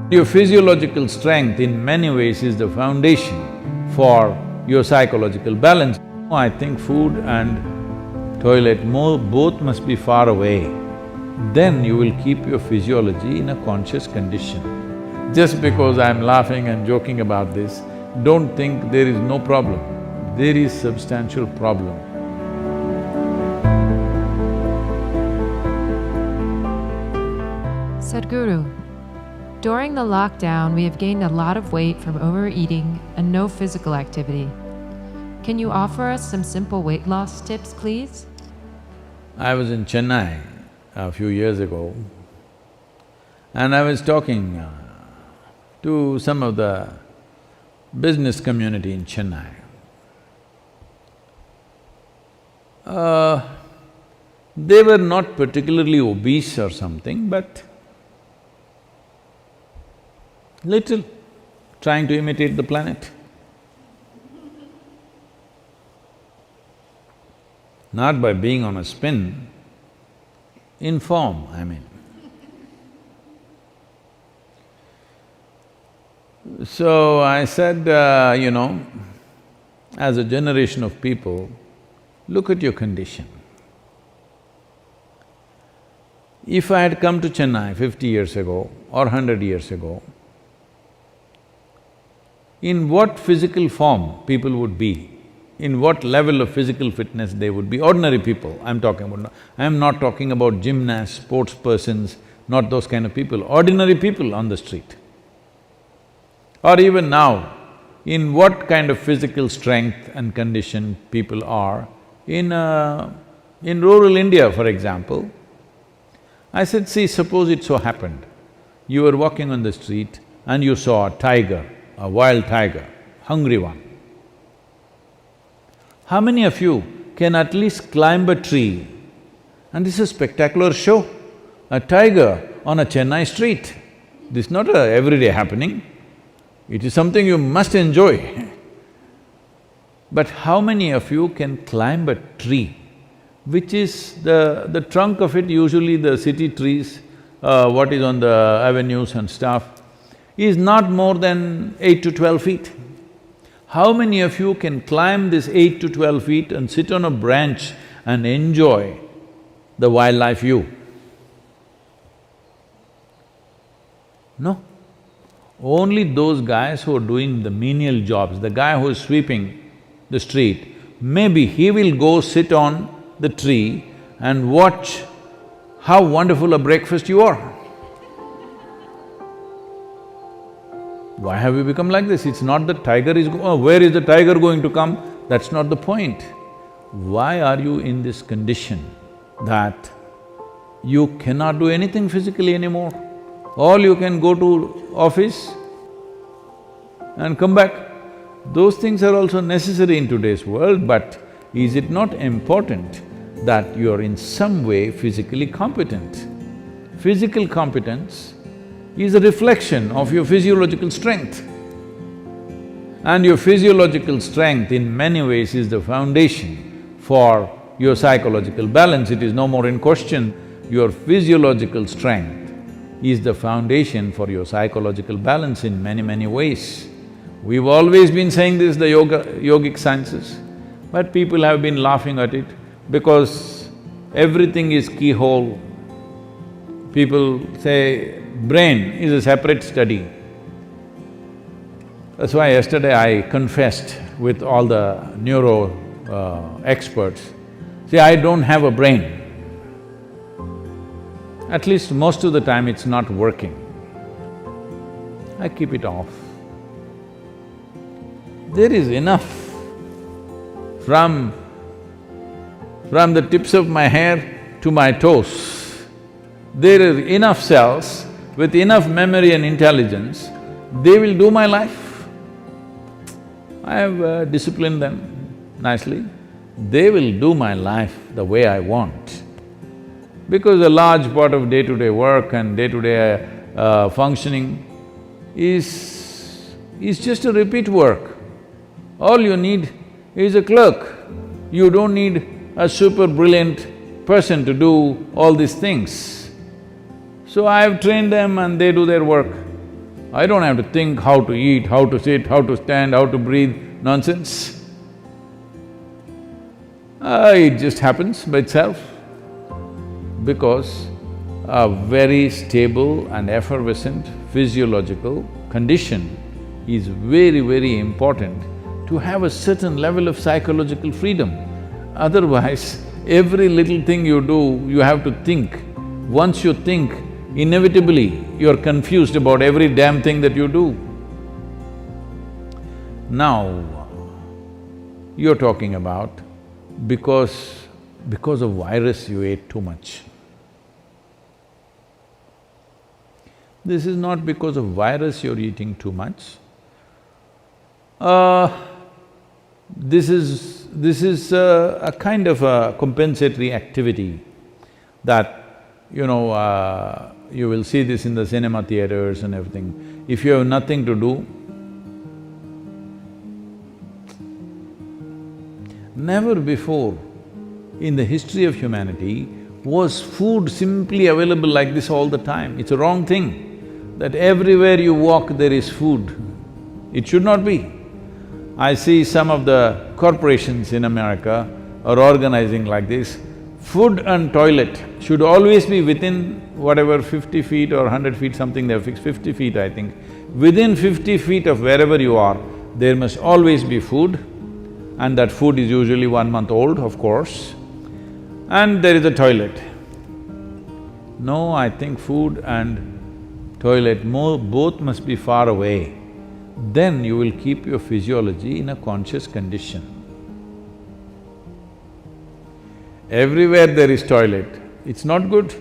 Your physiological strength in many ways is the foundation for your psychological balance. I think food and toilet both must be far away. Then you will keep your physiology in a conscious condition. Just because I'm laughing and joking about this, don't think there is no problem. There is substantial problem. Sadhguru, during the lockdown, we have gained a lot of weight from overeating and no physical activity. Can you offer us some simple weight loss tips, please? I was in Chennai a few years ago and I was talking to some of the business community in Chennai. They were not particularly obese or something, but little, trying to imitate the planet. Not by being on a spin, in form, I mean. So I said, as a generation of people, look at your condition. If I had come to Chennai 50 years ago or 100 years ago, in what physical form people would be, in what level of physical fitness they would be, ordinary people I'm talking about. I'm not talking about gymnasts, sports persons, not those kind of people, ordinary people on the street. Or even now, in what kind of physical strength and condition people are in rural India, for example. I said, see, suppose it so happened, you were walking on the street and you saw a tiger, a wild tiger, hungry one. How many of you can at least climb a tree? And this is a spectacular show, a tiger on a Chennai street. This is not a everyday happening, it is something you must enjoy. But how many of you can climb a tree, which is the trunk of it, usually the city trees, what is on the avenues and stuff, is not more than 8 to 12 feet. How many of you can climb this 8 to 12 feet and sit on a branch and enjoy the wildlife view? No. Only those guys who are doing the menial jobs, the guy who is sweeping the street, maybe he will go sit on the tree and watch how wonderful a breakfast you are. Why have we become like this? It's not that tiger is… where is the tiger going to come? That's not the point. Why are you in this condition that you cannot do anything physically anymore? All you can go to office and come back. Those things are also necessary in today's world, but is it not important that you are in some way physically competent? Physical competence is a reflection of your physiological strength. And your physiological strength in many ways is the foundation for your psychological balance. It is no more in question. Your physiological strength is the foundation for your psychological balance in many ways. We've always been saying this, the yogic sciences, but people have been laughing at it because everything is keyhole. People say brain is a separate study. That's why yesterday I confessed with all the neuro experts, see, I don't have a brain. At least most of the time it's not working. I keep it off. There is enough from the tips of my hair to my toes. There are enough cells with enough memory and intelligence, they will do my life. I have disciplined them nicely. They will do my life the way I want. Because a large part of day-to-day work and day-to-day functioning is just a repeat work. All you need is a clerk. You don't need a super brilliant person to do all these things. So I have trained them and they do their work. I don't have to think how to eat, how to sit, how to stand, how to breathe, nonsense. It just happens by itself because a very stable and effervescent physiological condition is very, very important to have a certain level of psychological freedom. Otherwise, every little thing you do, you have to think. Once you think, inevitably you're confused about every damn thing that you do. Now, you're talking about because of virus you ate too much. This is not because of virus you're eating too much. This is a kind of a compensatory activity that, you will see this in the cinema theaters and everything. If you have nothing to do, never before in the history of humanity was food simply available like this all the time. It's a wrong thing that everywhere you walk there is food. It should not be. I see some of the corporations in America are organizing like this. Food and toilet should always be within whatever 50 feet or 100 feet, something they've fixed, 50 feet I think. Within 50 feet of wherever you are, there must always be food, and that food is usually 1 month old, of course, and there is a toilet. No, I think food and toilet both must be far away. Then you will keep your physiology in a conscious condition. Everywhere there is toilet, it's not good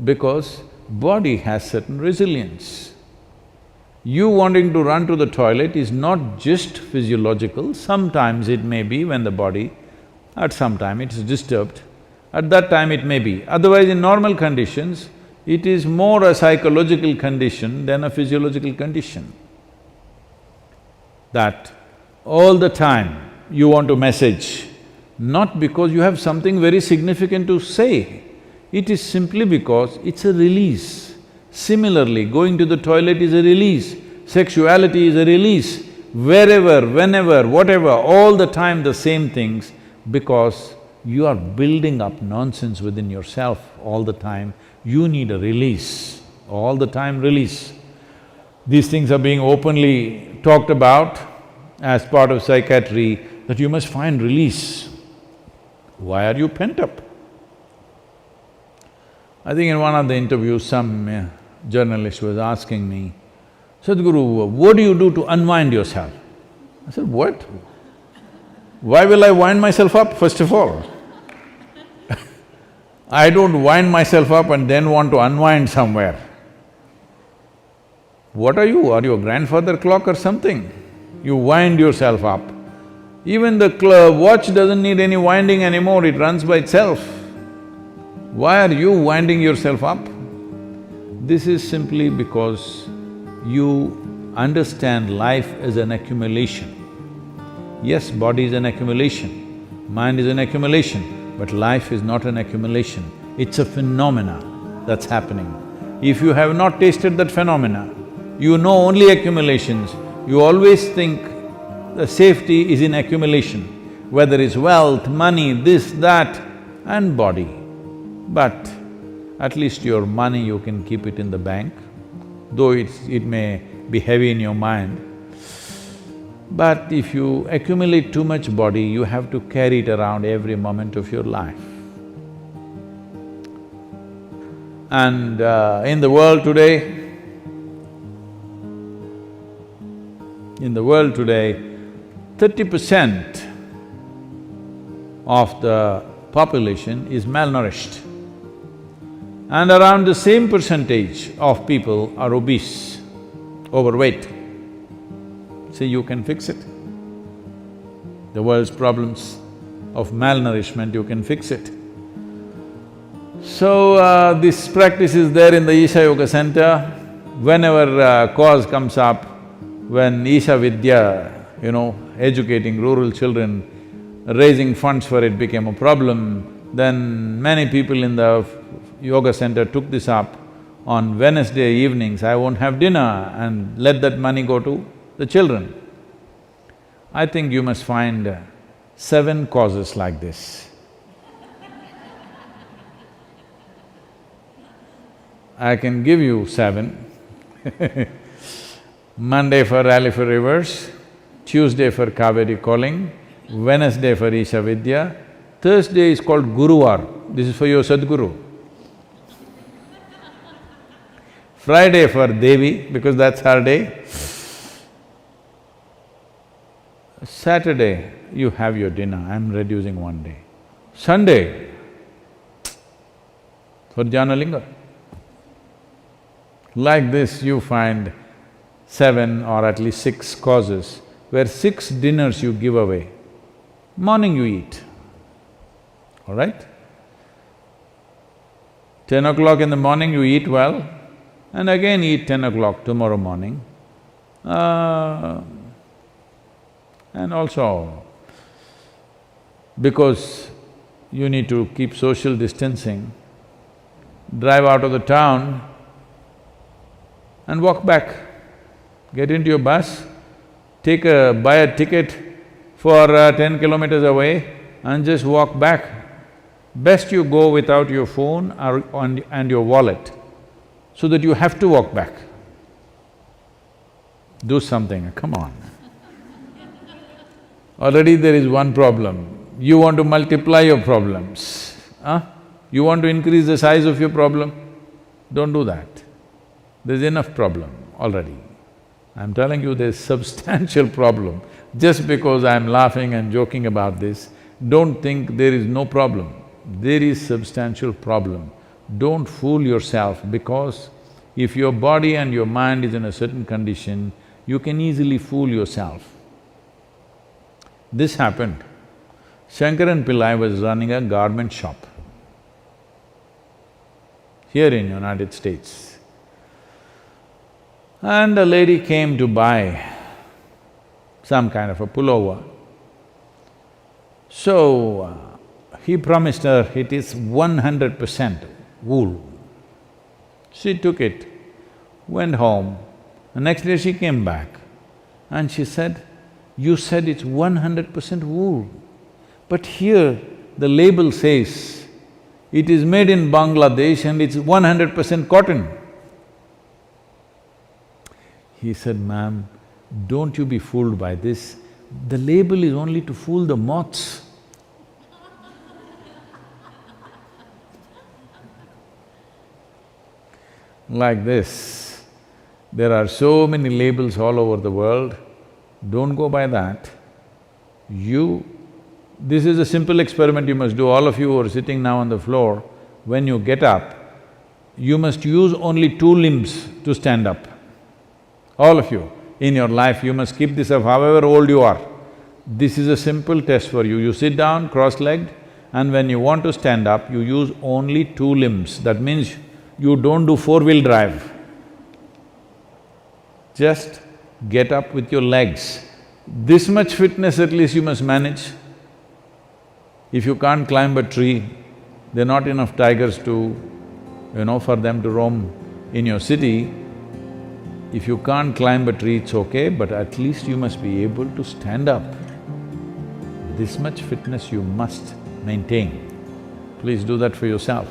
because body has certain resilience. You wanting to run to the toilet is not just physiological, sometimes it may be when the body, at some time it is disturbed, at that time it may be. Otherwise, in normal conditions, it is more a psychological condition than a physiological condition. That all the time you want to message, not because you have something very significant to say, it is simply because it's a release. Similarly, going to the toilet is a release, sexuality is a release, wherever, whenever, whatever, all the time the same things, because you are building up nonsense within yourself all the time. You need a release, all the time release. These things are being openly talked about as part of psychiatry, that you must find release. Why are you pent up? I think in one of the interviews, some journalist was asking me, Sadhguru, what do you do to unwind yourself? I said, what? Why will I wind myself up, first of all? I don't wind myself up and then want to unwind somewhere. What are you? Are you a grandfather clock or something? You wind yourself up. Even the watch doesn't need any winding anymore, it runs by itself. Why are you winding yourself up? This is simply because you understand life as an accumulation. Yes, body is an accumulation, mind is an accumulation, but life is not an accumulation, it's a phenomena that's happening. If you have not tasted that phenomena, you know only accumulations, you always think the safety is in accumulation, whether it's wealth, money, this, that, and body. But at least your money you can keep it in the bank, though it may be heavy in your mind. But if you accumulate too much body, you have to carry it around every moment of your life. And in the world today, 30% of the population is malnourished, and around the same percentage of people are obese, overweight. See, you can fix it. The world's problems of malnourishment, you can fix it. So, this practice is there in the Isha Yoga Center. Whenever cause comes up, when Isha Vidya, educating rural children, raising funds for it became a problem, then many people in the yoga center took this up. on Wednesday evenings I won't have dinner and let that money go to the children. I think you must find 7 causes like this. I can give you 7. Monday for Rally for Rivers, Tuesday for Kaveri Calling, Wednesday for Isha Vidya, Thursday is called Guruvar, this is for your Sadguru. Friday for Devi, because that's her day. Saturday, you have your dinner, I'm reducing 1 day. Sunday, for Janalinga. Like this, you find 7 or at least 6 causes where 6 dinners you give away. Morning you eat, all right? 10 o'clock in the morning you eat well, and again eat 10 o'clock tomorrow morning. And also, because you need to keep social distancing, drive out of the town and walk back. Get into your bus, buy a ticket for 10 kilometers away and just walk back. Best you go without your phone and your wallet, so that you have to walk back. Do something, come on. Already there is one problem, you want to multiply your problems, huh? You want to increase the size of your problem? Don't do that. There's enough problem already. I'm telling you there's substantial problem. Just because I'm laughing and joking about this, don't think there is no problem. There is substantial problem. Don't fool yourself, because if your body and your mind is in a certain condition, you can easily fool yourself. This happened. Shankaran Pillai was running a garment shop here in United States. And a lady came to buy some kind of a pullover. So, he promised her it is 100% wool. She took it, went home. The next day she came back and she said, "You said it's 100% wool, but here the label says it is made in Bangladesh and it's 100% cotton." He said, "Ma'am, don't you be fooled by this. The label is only to fool the moths." Like this, there are so many labels all over the world, don't go by that. This is a simple experiment you must do, all of you who are sitting now on the floor, when you get up, you must use only 2 limbs to stand up. All of you, in your life you must keep this up however old you are. This is a simple test for you. You sit down cross-legged and when you want to stand up, you use only 2 limbs. That means you don't do 4-wheel drive. Just get up with your legs. This much fitness at least you must manage. If you can't climb a tree, there are not enough tigers to, for them to roam in your city. If you can't climb a tree, it's okay, but at least you must be able to stand up. This much fitness you must maintain. Please do that for yourself.